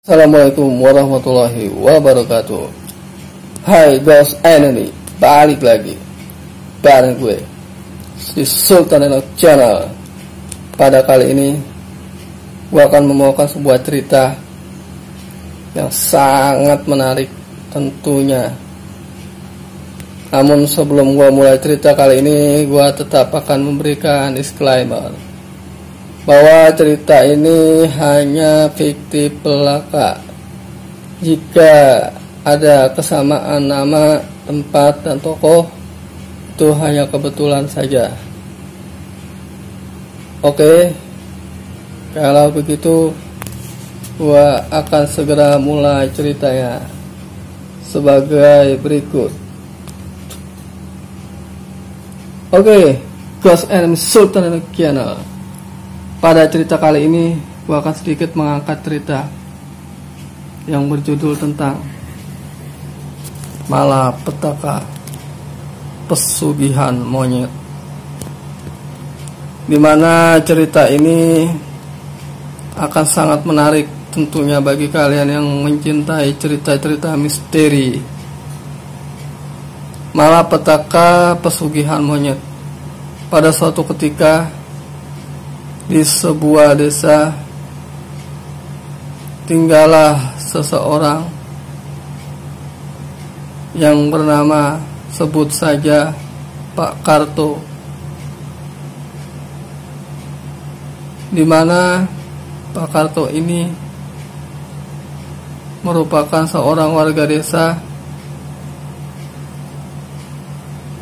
Assalamualaikum warahmatullahi wabarakatuh. Hai guys, nih balik lagi bareng gue si Sultan Channel. Pada kali ini gue akan membawakan sebuah cerita yang sangat menarik tentunya. Namun sebelum gue mulai cerita kali ini, gue tetap akan memberikan disclaimer bahwa cerita ini hanya fiktif belaka. Jika ada kesamaan nama, tempat, dan tokoh, itu hanya kebetulan saja. Oke, kalau begitu gua akan segera mulai ceritanya sebagai berikut. Oke, Ghost and Sultan Channel. Pada cerita kali ini, gua akan sedikit mengangkat cerita yang berjudul tentang malapetaka pesugihan monyet. Dimana cerita ini akan sangat menarik tentunya bagi kalian yang mencintai cerita-cerita misteri. Malapetaka pesugihan monyet. Pada suatu ketika di sebuah desa tinggallah seseorang yang bernama, sebut saja, Pak Karto, di mana Pak Karto ini merupakan seorang warga desa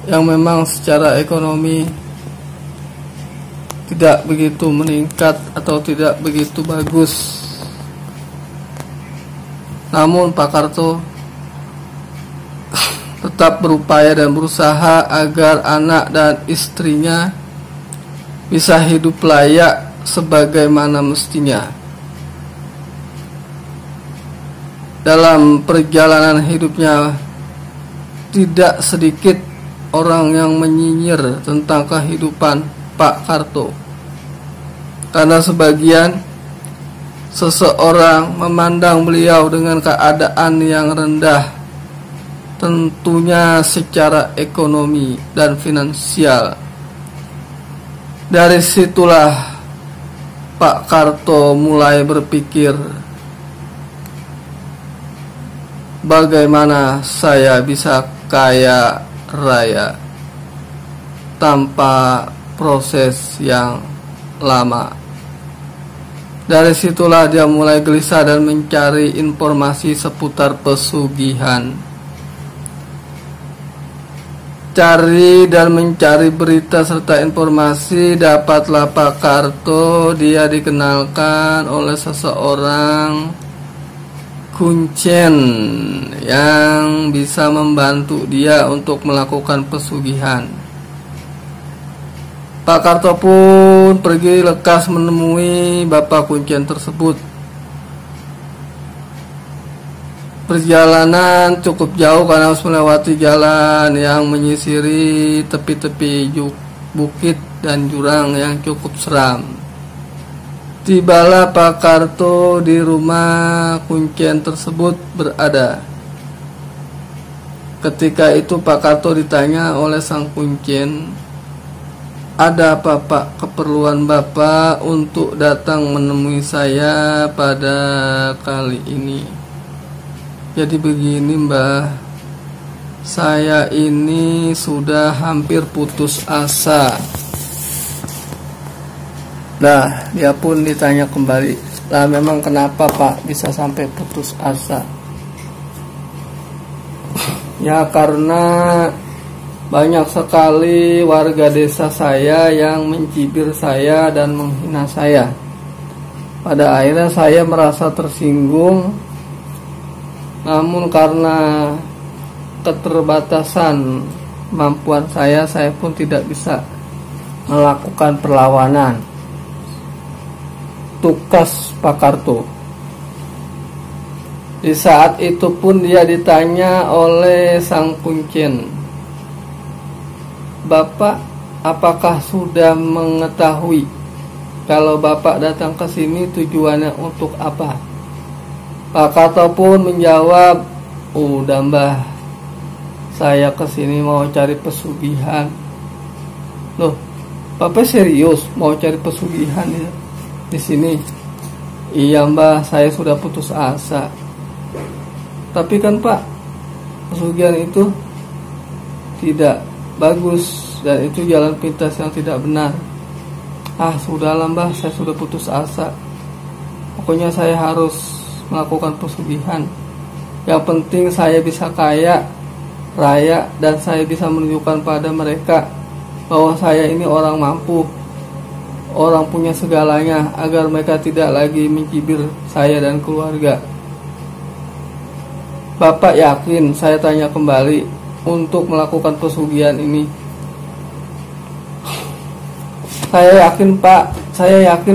yang memang secara ekonomi tidak begitu meningkat atau tidak begitu bagus. Namun Pak Karto tetap berupaya dan berusaha agar anak dan istrinya bisa hidup layak sebagaimana mestinya. Dalam perjalanan hidupnya, tidak sedikit orang yang menyinyir tentang kehidupan Pak Karto, karena sebagian seseorang memandang beliau dengan keadaan yang rendah, tentunya secara ekonomi dan finansial. Dari situlah Pak Karto mulai berpikir, bagaimana saya bisa kaya raya tanpa proses yang lama. Dari situlah dia mulai gelisah dan mencari informasi seputar pesugihan. Cari dan mencari berita serta informasi, dapatlah Pak Karto. Dia dikenalkan oleh seseorang kuncen yang bisa membantu dia untuk melakukan pesugihan. Pak Karto pun pergi lekas menemui Bapak kuncen tersebut. Perjalanan cukup jauh karena harus melewati jalan yang menyisiri tepi-tepi bukit dan jurang yang cukup seram. Tibalah Pak Karto di rumah kuncen tersebut berada. Ketika itu Pak Karto ditanya oleh sang kuncen, "Ada apa Pak, keperluan Bapak untuk datang menemui saya pada kali ini?" "Jadi begini Mbah, saya ini sudah hampir putus asa." Nah, dia pun ditanya kembali, "Lah memang kenapa Pak bisa sampai putus asa?" "Ya karena banyak sekali warga desa saya yang mencibir saya dan menghina saya. Pada akhirnya saya merasa tersinggung. Namun karena keterbatasan kemampuan saya pun tidak bisa melakukan perlawanan." Tukas Pak Karto. Di saat itu pun dia ditanya oleh sang kuncen, "Bapak, apakah sudah mengetahui kalau Bapak datang ke sini tujuannya untuk apa?" Pak Karto pun menjawab, udah mbah, saya kesini mau cari pesugihan. Loh, Bapak serius mau cari pesugihan ya di sini? Iya mbah, saya sudah putus asa. Tapi kan Pak, pesugihan itu tidak bagus dan itu jalan pintas yang tidak benar. Sudahlah mbah, saya sudah putus asa. Pokoknya saya harus melakukan pesugihan. Yang penting saya bisa kaya raya dan saya bisa menunjukkan pada mereka bahwa saya ini orang mampu, orang punya segalanya, agar mereka tidak lagi mencibir saya dan keluarga. Bapak yakin, saya tanya kembali, untuk melakukan pesugihan ini? Saya yakin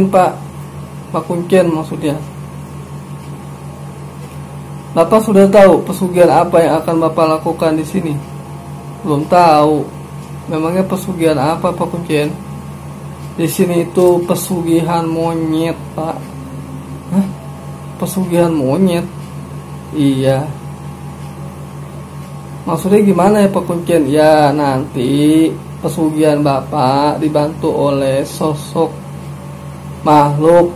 Pak, Pak Kuncen maksudnya. Bapak sudah tahu pesugihan apa yang akan Bapak lakukan di sini? Belum tahu. Memangnya pesugihan apa Pak Kuncen? Di sini itu pesugihan monyet Pak. Hah? Pesugihan monyet? Iya. Maksudnya gimana ya Pak Kuncen? Ya nanti pesugihan Bapak dibantu oleh sosok makhluk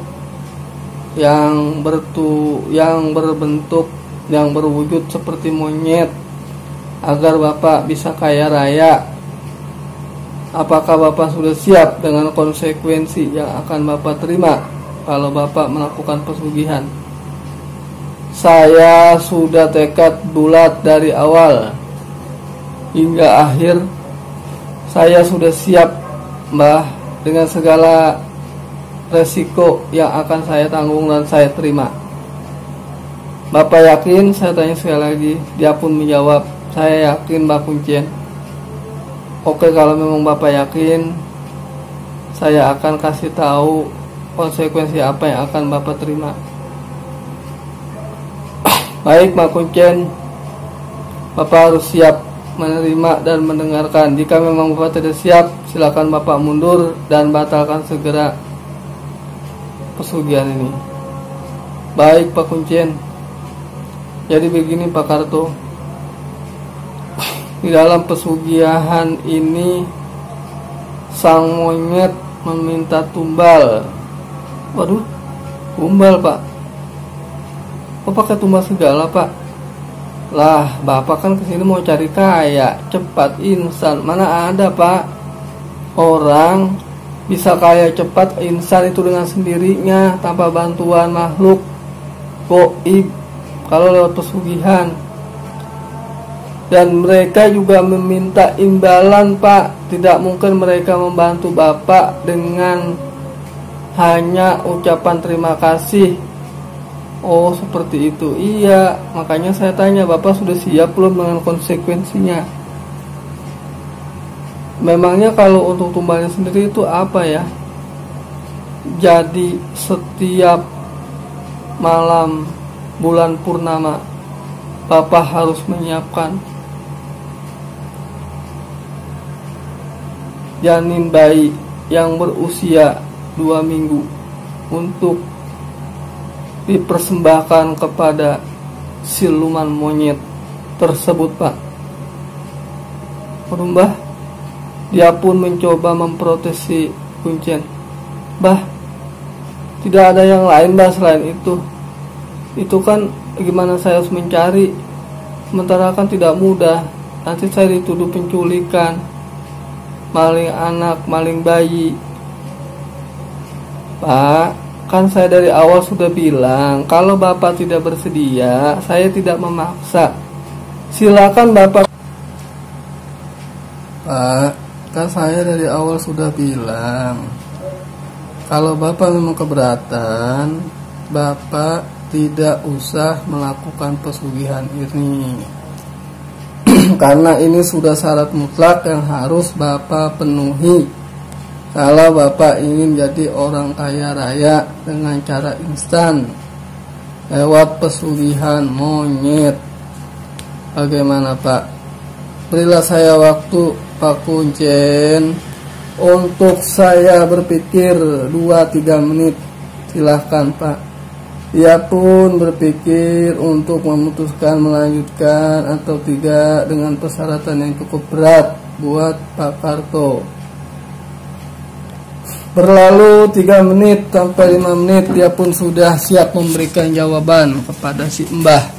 yang berbentuk, yang berwujud seperti monyet, agar Bapak bisa kaya raya. Apakah Bapak sudah siap dengan konsekuensi yang akan Bapak terima kalau Bapak melakukan pesugihan? Saya sudah tekad bulat dari awal hingga akhir. Saya sudah siap mbah dengan segala resiko yang akan saya tanggung dan saya terima. Bapak yakin? Saya tanya sekali lagi. Dia pun menjawab, saya yakin Mbak Kuncen. Oke, kalau memang Bapak yakin, saya akan kasih tahu konsekuensi apa yang akan Bapak terima. Baik Mbak Kuncen, Bapak harus siap menerima dan mendengarkan. Jika memang Bapak tidak siap, silakan Bapak mundur dan batalkan segera pesugihan ini. Baik Pak Kuncen. Jadi begini Pak Karto, di dalam pesugihan ini sang monyet meminta tumbal. Waduh, tumbal Pak? Kok pakai tumbal segala Pak? Lah, Bapak kan kesini mau cari kaya, cepat, instan. Mana ada Pak orang bisa kaya cepat instan itu dengan sendirinya tanpa bantuan makhluk gaib kalau lewat pesugihan. Dan mereka juga meminta imbalan Pak. Tidak mungkin mereka membantu Bapak dengan hanya ucapan terima kasih. Oh seperti itu. Iya, makanya saya tanya, Bapak sudah siap belum dengan konsekuensinya? Memangnya kalau untuk tumbalnya sendiri itu apa ya? Jadi setiap malam bulan purnama Bapak harus menyiapkan janin bayi yang berusia 2 minggu untuk dipersembahkan kepada siluman monyet tersebut Pak. Mbah, dia pun mencoba memprotes si Kuncen. Bah, tidak ada yang lain Bah selain itu. Itu kan gimana saya harus mencari, sementara kan tidak mudah. Nanti saya dituduh penculikan, maling anak, maling bayi. Pak, kan saya dari awal sudah bilang, kalau Bapak tidak bersedia, saya tidak memaksa. Silakan Bapak. Pak, kan saya dari awal sudah bilang, kalau Bapak memang keberatan, Bapak tidak usah melakukan pesugihan ini. Karena ini sudah syarat mutlak yang harus Bapak penuhi kalau Bapak ingin jadi orang kaya raya dengan cara instan lewat pesugihan monyet. Bagaimana Pak? Berilah saya waktu Pak Kuncen untuk saya berpikir 2-3 menit. Silahkan Pak. Ia pun berpikir untuk memutuskan melanjutkan atau tidak dengan persyaratan yang cukup berat buat Pak Karto. Berlalu 3 menit sampai 5 menit, dia pun sudah siap memberikan jawaban kepada si Mbah.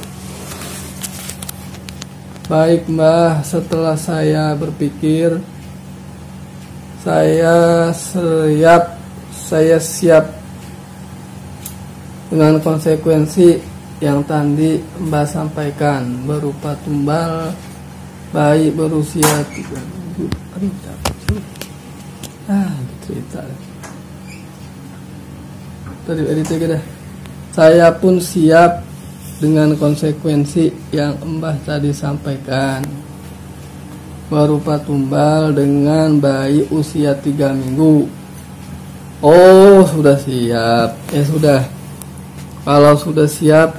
Baik Mbah, setelah saya berpikir, saya siap dengan konsekuensi yang tadi Mbah sampaikan berupa tumbal bayi berusia 3 minggu. Cerita tadi dah. Saya pun siap dengan konsekuensi yang Mbah tadi sampaikan berupa tumbal dengan bayi usia 3 minggu. Oh, sudah siap. Ya sudah. Kalau sudah siap,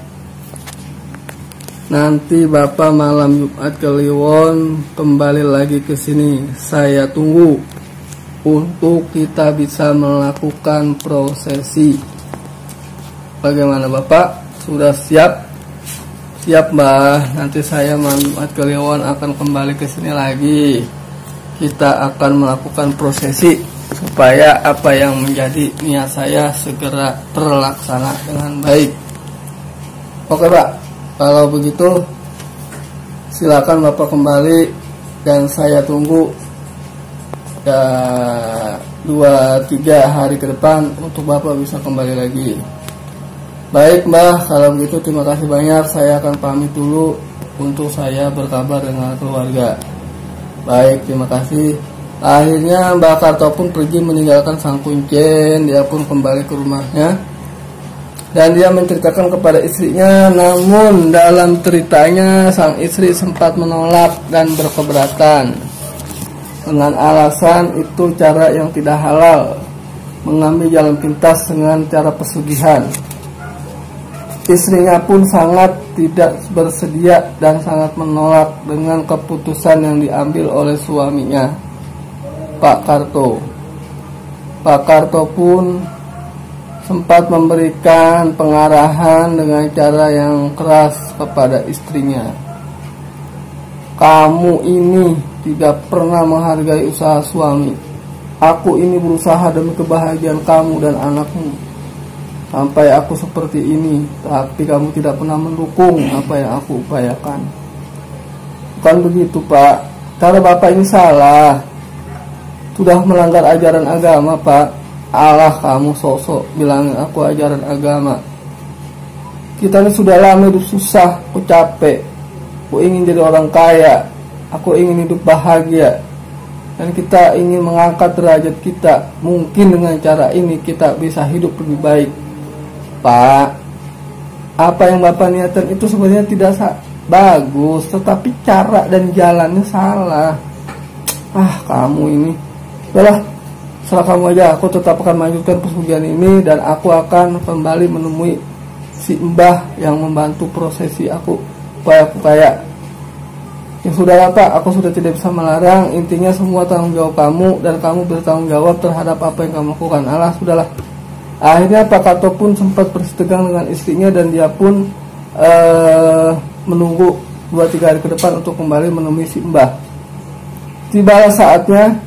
nanti Bapak malam Jumat Kliwon kembali lagi ke sini. Saya tunggu untuk kita bisa melakukan prosesi. Bagaimana Bapak? Sudah siap? Siap Mbah. Nanti saya malam Jumat Kliwon akan kembali ke sini lagi. Kita akan melakukan prosesi supaya apa yang menjadi niat saya segera terlaksana dengan baik. Oke Pak, kalau begitu silakan Bapak kembali dan saya tunggu ya 2-3 hari ke depan untuk Bapak bisa kembali lagi. Baik Mbah, kalau begitu terima kasih banyak. Saya akan pamit dulu untuk saya berkabar dengan keluarga. Baik, terima kasih. Akhirnya Mbak Karto pun pergi meninggalkan Sang Kuncen. Dia pun kembali ke rumahnya dan dia menceritakan kepada istrinya. Namun dalam ceritanya sang istri sempat menolak dan berkeberatan dengan alasan itu cara yang tidak halal, mengambil jalan pintas dengan cara pesugihan. Istrinya pun sangat tidak bersedia dan sangat menolak dengan keputusan yang diambil oleh suaminya, Pak Karto. Pak Karto pun sempat memberikan pengarahan dengan cara yang keras kepada istrinya. Kamu ini tidak pernah menghargai usaha suami. Aku ini berusaha demi kebahagiaan kamu dan anakmu. Sampai aku seperti ini, tapi kamu tidak pernah mendukung apa yang aku upayakan. Bukan begitu Pak, cara Bapak ini salah. Sudah melanggar ajaran agama Pak. Allah, kamu sosok bilangin aku ajaran agama. Kita ini sudah lama hidup susah, aku capek. Aku ingin jadi orang kaya, aku ingin hidup bahagia, dan kita ingin mengangkat derajat kita. Mungkin dengan cara ini kita bisa hidup lebih baik. Pak, apa yang Bapak niatkan itu sebenarnya tidak bagus, tetapi cara dan jalannya salah. Kamu ini, udahlah, serah kamu aja. Aku tetap akan melanjutkan pesugihan ini dan aku akan kembali menemui si Mbah yang membantu prosesi aku supaya aku kaya. Ya sudahlah Pak, aku sudah tidak bisa melarang. Intinya semua tanggung jawab kamu dan kamu bertanggung jawab terhadap apa yang kamu lakukan. Alah, sudahlah. Akhirnya Pak Karto pun sempat bersetegang dengan istrinya dan dia pun menunggu 2-3 hari ke depan untuk kembali menemui si Mbah. Tibalah saatnya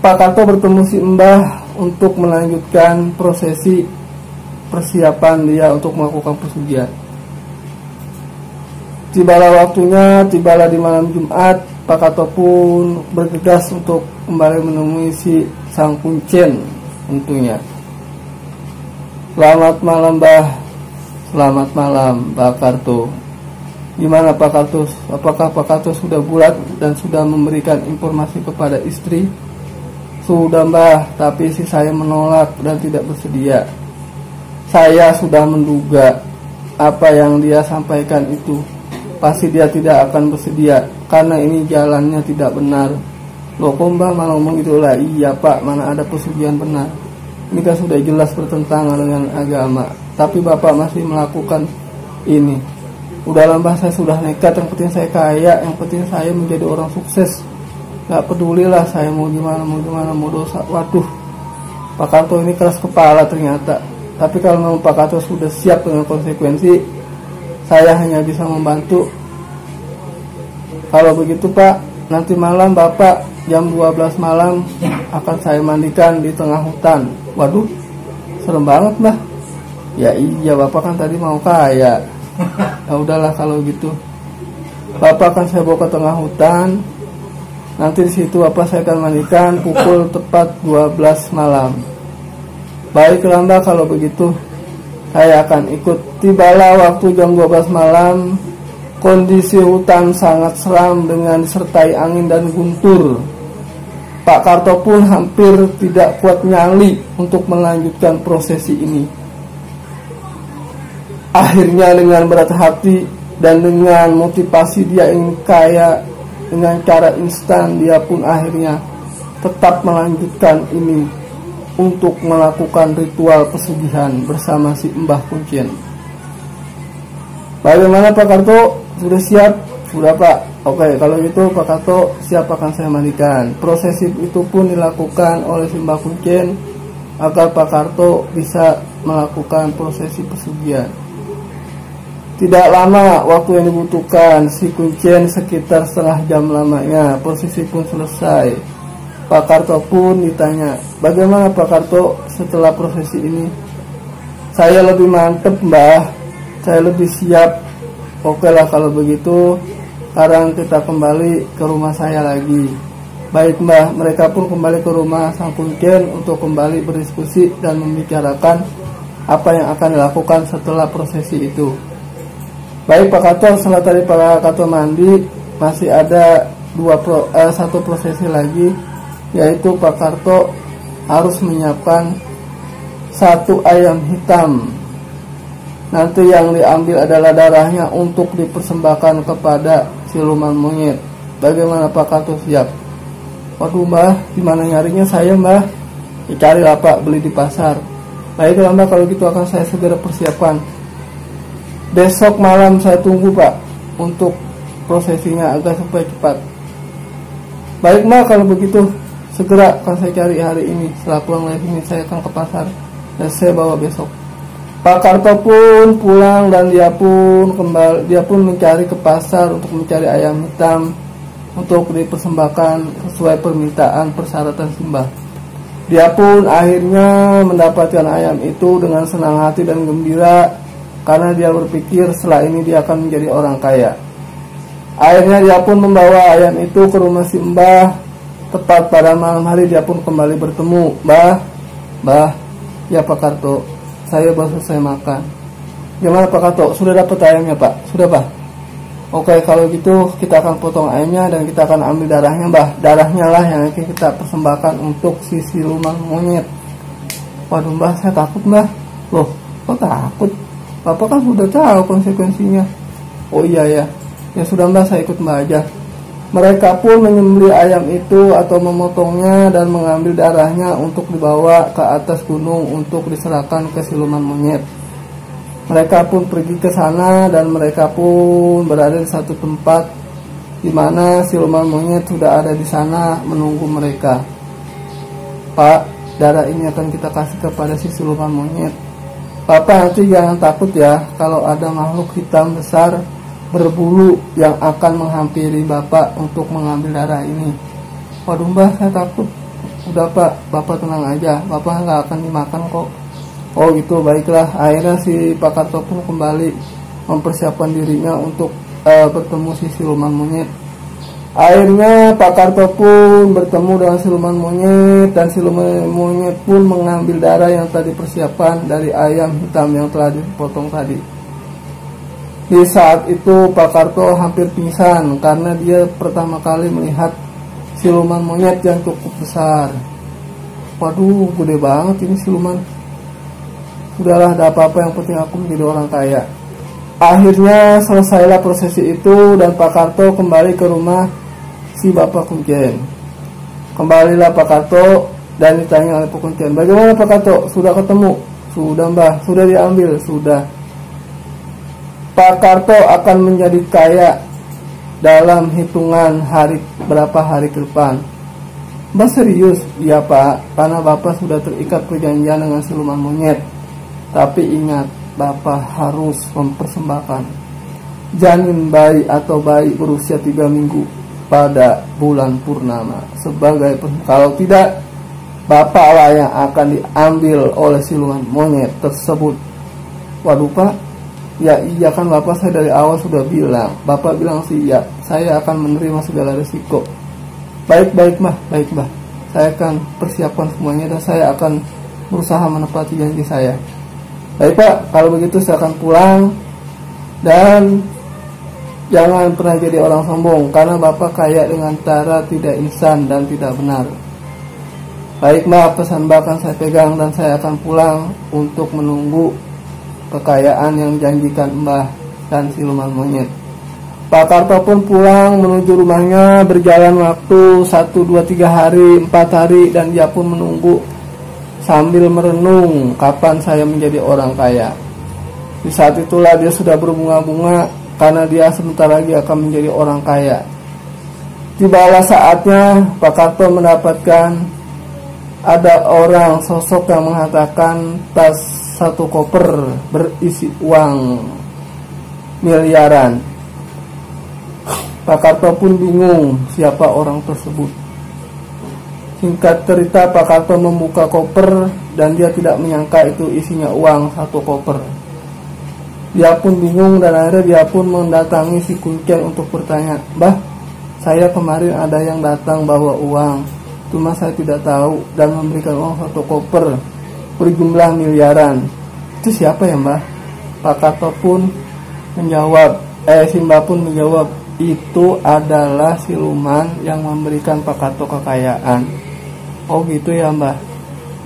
Pak Karto bertemu si Mbah untuk melanjutkan prosesi persiapan dia untuk melakukan pesugihan. Tibalah waktunya, tibalah di malam Jumat. Pak Karto pun bergegas untuk kembali menemui si Sang Kuncen tentunya. Selamat malam Mbah. Selamat malam Pak Karto. Gimana Pak Karto? Apakah Pak Karto sudah bulat dan sudah memberikan informasi kepada istri? Sudah Mbah, tapi si saya menolak dan tidak bersedia. Saya sudah menduga apa yang dia sampaikan itu pasti dia tidak akan bersedia karena ini jalannya tidak benar. Loh kok Mbah malah ngomong gitu lah? Iya Pak, mana ada pesugihan benar. Ini kan sudah jelas bertentangan dengan agama, tapi Bapak masih melakukan ini. Udahlah Mbah, saya sudah nekat. Yang penting saya kaya, yang penting saya menjadi orang sukses. Gak pedulilah saya mau gimana, mau dosa. Waduh, Pak Karto ini keras kepala ternyata. Tapi kalau memang Pak Karto sudah siap dengan konsekuensi, saya hanya bisa membantu. Kalau begitu Pak, nanti malam Bapak jam 12 malam akan saya mandikan di tengah hutan. Waduh, serem banget Mbah. Ya iya, Bapak kan tadi mau kaya. Ya udahlah kalau gitu, Bapak akan saya bawa ke tengah hutan. Nanti di situ Bapak saya akan mandikan pukul tepat 12 malam. Baiklah Mbah, kalau begitu saya akan ikut. Tibalah waktu jam 12 malam. Kondisi hutan sangat seram dengan disertai angin dan guntur. Pak Karto pun hampir tidak kuat nyali untuk melanjutkan prosesi ini. Akhirnya dengan berat hati dan dengan motivasi dia ingin kaya dengan cara instan, dia pun akhirnya tetap melanjutkan ini untuk melakukan ritual pesugihan bersama si Mbah Kuncen. Bagaimana Pak Karto? Sudah siap? Sudah Pak. Oke, kalau gitu Pak Karto siap, akan saya mandikan. Prosesi itu pun dilakukan oleh si Mbah Kuncen agar Pak Karto bisa melakukan prosesi pesugihan. Tidak lama waktu yang dibutuhkan, si Kuncen sekitar setengah jam lamanya. Prosesi pun selesai. Pak Karto pun ditanya, bagaimana Pak Karto setelah prosesi ini? Saya lebih mantep Mbah, saya lebih siap. Oke lah kalau begitu, sekarang kita kembali ke rumah saya lagi. Baik Mbah, mereka pun kembali ke rumah sang Kuncen untuk kembali berdiskusi dan membicarakan apa yang akan dilakukan setelah prosesi itu. Baik Pak Karto, setelah tadi Pak Karto mandi, masih ada satu prosesi lagi, yaitu Pak Karto harus menyiapkan satu ayam hitam. Nanti yang diambil adalah darahnya untuk dipersembahkan kepada siluman monyet. Bagaimana Pak Karto siap? Waduh Mbah, gimana nyarinya saya Mbah? Carilah Pak, beli di pasar. Baiklah Mbah, kalau gitu akan saya segera persiapkan. Besok malam saya tunggu Pak untuk prosesinya agar supaya cepat. Baik Mbah, kalau begitu segera akan saya cari hari ini. Setelah pulang dari sini saya akan ke pasar dan saya bawa besok. Pak Karto pun pulang dan dia pun mencari ke pasar untuk mencari ayam hitam untuk dipersembahkan sesuai permintaan persyaratan Simbah. Dia pun akhirnya mendapatkan ayam itu dengan senang hati dan gembira karena dia berpikir setelah ini dia akan menjadi orang kaya. Akhirnya dia pun membawa ayam itu ke rumah Simbah. Tepat pada malam hari dia pun kembali bertemu. Mbah, ya Pak Karto, saya baru selesai makan. Gimana Pak Karto? Sudah dapat ayamnya Pak? Sudah Pak? Oke, kalau gitu kita akan potong ayamnya dan kita akan ambil darahnya Mbah. Darahnya lah yang akan kita persembahkan untuk si siluman monyet. Waduh Mbah, saya takut Mbah. Loh, kok takut? Bapak kan sudah tahu konsekuensinya. Oh iya ya. Ya sudah Mbah, saya ikut Mbah aja. Mereka pun menyembelih ayam itu atau memotongnya dan mengambil darahnya untuk dibawa ke atas gunung untuk diserahkan ke siluman monyet. Mereka pun pergi ke sana dan mereka pun berada di satu tempat di mana siluman monyet sudah ada di sana menunggu mereka. Pak, darah ini akan kita kasih kepada si siluman monyet. Bapak nanti jangan takut ya kalau ada makhluk hitam besar berbulu yang akan menghampiri Bapak untuk mengambil darah ini. Waduh Mbah, saya takut. Udah Pak, Bapak tenang aja, Bapak nggak akan dimakan kok. Oh gitu, baiklah. Akhirnya si Pak Karto pun kembali mempersiapkan dirinya untuk bertemu si siluman monyet. Akhirnya Pak Karto pun bertemu dengan siluman monyet dan siluman monyet pun mengambil darah yang tadi persiapan dari ayam hitam yang telah dipotong tadi. Di saat itu Pak Karto hampir pingsan karena dia pertama kali melihat siluman monyet yang cukup besar. Waduh, gede banget ini siluman. Udahlah, ada apa-apa, yang penting aku menjadi orang kaya. Akhirnya selesailah prosesi itu dan Pak Karto kembali ke rumah si Bapak Kuncen. Kembalilah Pak Karto dan ditanya oleh Pak Kuncen, bagaimana Pak Karto? Sudah ketemu? Sudah Mbah. Sudah diambil? Sudah. Pak Karto akan menjadi kaya dalam hitungan berapa hari ke depan. Mbah serius? Iya Pak, karena Bapak sudah terikat perjanjian dengan siluman monyet. Tapi ingat, Bapak harus mempersembahkan janin bayi atau bayi berusia 3 minggu pada bulan purnama sebagai kalau tidak, Bapak lah yang akan diambil oleh siluman monyet tersebut. Waduh Pak, ya iya kan Bapak, saya dari awal sudah bilang. Bapak bilang sih ya, saya akan menerima segala risiko. Baik Mbah, saya akan persiapkan semuanya dan saya akan berusaha menepati janji saya. Baik Pak, kalau begitu saya akan pulang. Dan jangan pernah jadi orang sombong, karena Bapak kaya dengan cara tidak insan dan tidak benar. Baik Mbah, pesan Mbah akan saya pegang dan saya akan pulang untuk menunggu kekayaan yang dijanjikan Mbah dan siluman monyet. Pak Karto pun pulang menuju rumahnya. Berjalan waktu 1, 2, 3 hari, 4 hari, dan dia pun menunggu sambil merenung kapan saya menjadi orang kaya. Di saat itulah dia sudah berbunga-bunga karena dia sebentar lagi akan menjadi orang kaya. Tibalah saatnya Pak Karto mendapatkan ada orang sosok yang mengatakan tas 1 koper berisi uang miliaran. Pak Karto pun bingung siapa orang tersebut. Singkat cerita, Pak Karto membuka koper dan dia tidak menyangka itu isinya uang 1 koper. Dia pun bingung dan akhirnya dia pun mendatangi si Kuncen untuk bertanya, "Mbah, saya kemarin ada yang datang bawa uang, cuma saya tidak tahu dan memberikan uang 1 koper berjumlah miliaran. Itu siapa ya Mbah?" Pak Karto pun menjawab, si Mbah pun menjawab, "Itu adalah siluman yang memberikan Pak Karto kekayaan." "Oh gitu ya Mbah,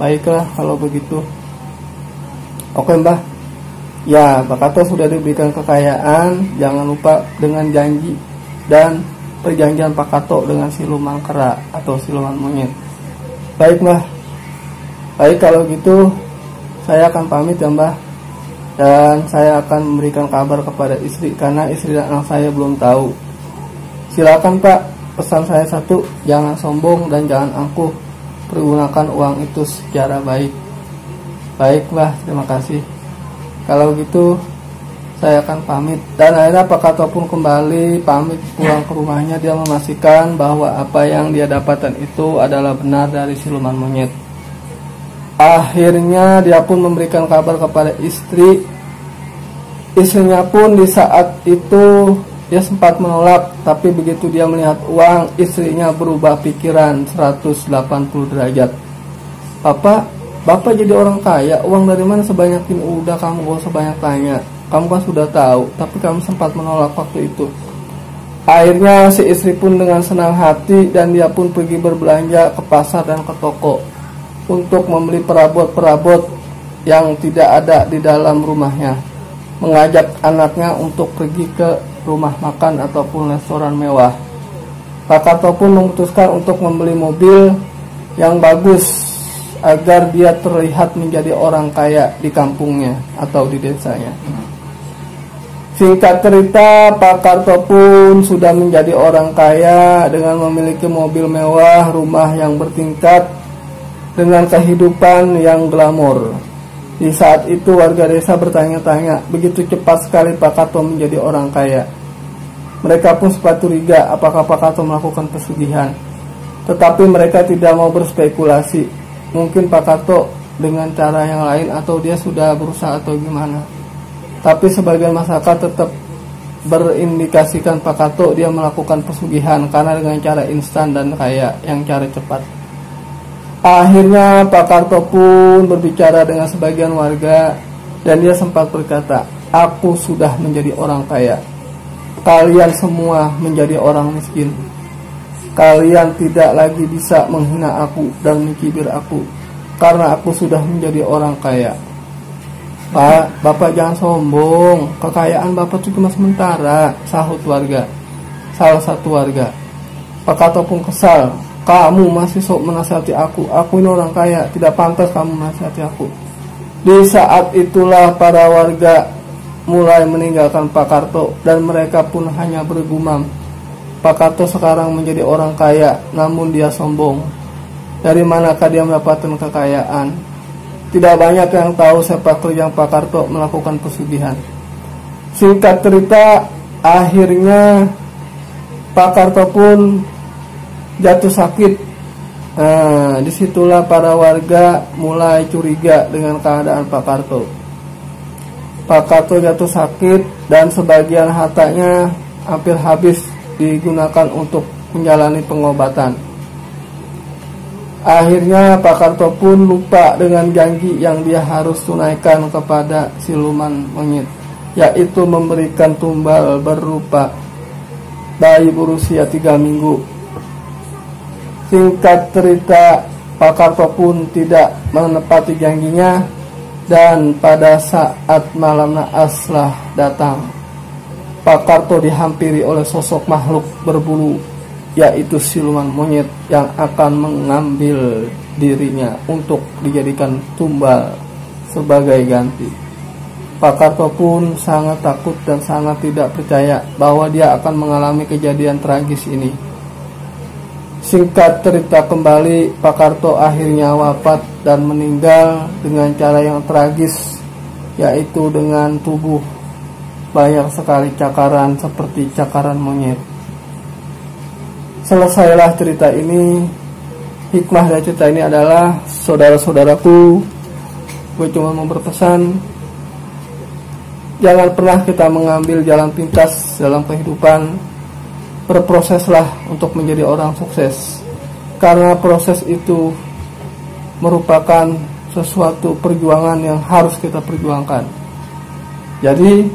baiklah kalau begitu." "Oke Mbah." Ya, Pak Karto sudah diberikan kekayaan. Jangan lupa dengan janji dan perjanjian Pak Karto dengan siluman kera atau siluman monyet. "Baik Mbah, baik kalau gitu saya akan pamit ya Mbah, dan saya akan memberikan kabar kepada istri karena istri dan anak saya belum tahu. Silakan Pak, pesan saya 1, jangan sombong dan jangan angkuh, pergunakan uang itu secara baik." "Baik Mbah, terima kasih. Kalau gitu saya akan pamit." Dan akhirnya Pak Karto pun kembali pamit pulang ke rumahnya. Dia memastikan bahwa apa yang dia dapatkan itu adalah benar dari siluman monyet. Akhirnya dia pun memberikan kabar kepada istri. Istrinya pun di saat itu dia sempat menolak, tapi begitu dia melihat uang, istrinya berubah pikiran 180 derajat. Bapak jadi orang kaya, uang dari mana sebanyak ini? Udah, kamu gak usah banyak tanya, kamu kan sudah tahu, tapi kamu sempat menolak waktu itu." Akhirnya si istri pun dengan senang hati dan dia pun pergi berbelanja ke pasar dan ke toko untuk membeli perabot-perabot yang tidak ada di dalam rumahnya, mengajak anaknya untuk pergi ke rumah makan ataupun restoran mewah. Pak Karto pun memutuskan untuk membeli mobil yang bagus agar dia terlihat menjadi orang kaya di kampungnya atau di desanya. Singkat cerita, Pak Karto pun sudah menjadi orang kaya dengan memiliki mobil mewah, rumah yang bertingkat, dengan kehidupan yang glamor. Di saat itu warga desa bertanya-tanya, begitu cepat sekali Pak Karto menjadi orang kaya. Mereka pun sempat curiga apakah Pak Karto melakukan pesugihan, tetapi mereka tidak mau berspekulasi. Mungkin Pak Karto dengan cara yang lain atau dia sudah berusaha atau gimana. Tapi sebagian masyarakat tetap berindikasikan Pak Karto dia melakukan pesugihan karena dengan cara instan dan kaya yang cara cepat. Akhirnya Pak Karto pun berbicara dengan sebagian warga dan dia sempat berkata, "Aku sudah menjadi orang kaya. Kalian semua menjadi orang miskin. Kalian tidak lagi bisa menghina aku dan mencibir aku karena aku sudah menjadi orang kaya." "Pak, Bapak jangan sombong. Kekayaan Bapak itu cuma sementara," sahut warga. Salah satu warga. Pak Karto pun kesal. "Kamu masih sok menasihati aku. Aku ini orang kaya. Tidak pantas kamu menasihati aku." Di saat itulah para warga mulai meninggalkan Pak Karto dan mereka pun hanya bergumam, "Pak Karto sekarang menjadi orang kaya, namun dia sombong. Dari manakah dia mendapatkan kekayaan?" Tidak banyak yang tahu sepak terjang Pak Karto melakukan pesugihan. Singkat cerita, akhirnya Pak Karto pun jatuh sakit. Disitulah para warga mulai curiga dengan keadaan Pak Karto. Pak Karto jatuh sakit dan sebagian hartanya hampir habis digunakan untuk menjalani pengobatan. Akhirnya Pak Karto pun lupa dengan janji yang dia harus tunaikan kepada siluman monyet, yaitu memberikan tumbal berupa bayi berusia 3 minggu. Singkat cerita, Pak Karto pun tidak menepati janjinya, dan pada saat malam naaslah datang, Pak Karto dihampiri oleh sosok makhluk berbulu, yaitu siluman monyet yang akan mengambil dirinya untuk dijadikan tumbal sebagai ganti. Pak Karto pun sangat takut dan sangat tidak percaya bahwa dia akan mengalami kejadian tragis ini. Singkat cerita kembali, Pak Karto akhirnya wafat dan meninggal dengan cara yang tragis, yaitu dengan tubuh banyak sekali cakaran seperti cakaran monyet. Selesailah cerita ini. Hikmah dari cerita ini adalah, saudara-saudaraku, gue cuma mau berpesan, jangan pernah kita mengambil jalan pintas dalam kehidupan. Berproseslah untuk menjadi orang sukses, karena proses itu merupakan sesuatu perjuangan yang harus kita perjuangkan. Jadi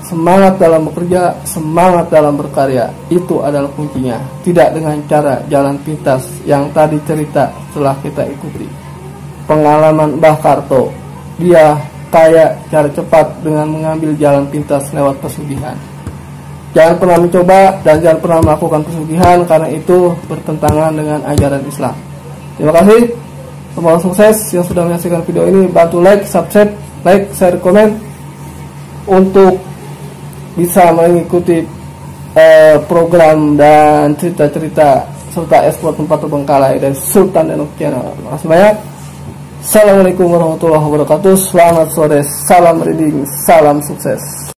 semangat dalam bekerja, semangat dalam berkarya, itu adalah kuncinya. Tidak dengan cara jalan pintas yang tadi cerita setelah kita ikuti pengalaman Mbah Karto. Dia kaya cara cepat dengan mengambil jalan pintas lewat pesugihan. Jangan pernah mencoba dan jangan pernah melakukan pesugihan, karena itu bertentangan dengan ajaran Islam. Terima kasih. Semoga sukses yang sudah menyaksikan video ini. Bantu like, subscribe, share, komen untuk bisa mengikuti program dan cerita-cerita serta ekspor tempat terbengkalai dari Sultan Danuk Channel. Terima kasih banyak. Assalamualaikum warahmatullahi wabarakatuh. Selamat sore, salam reading, salam sukses.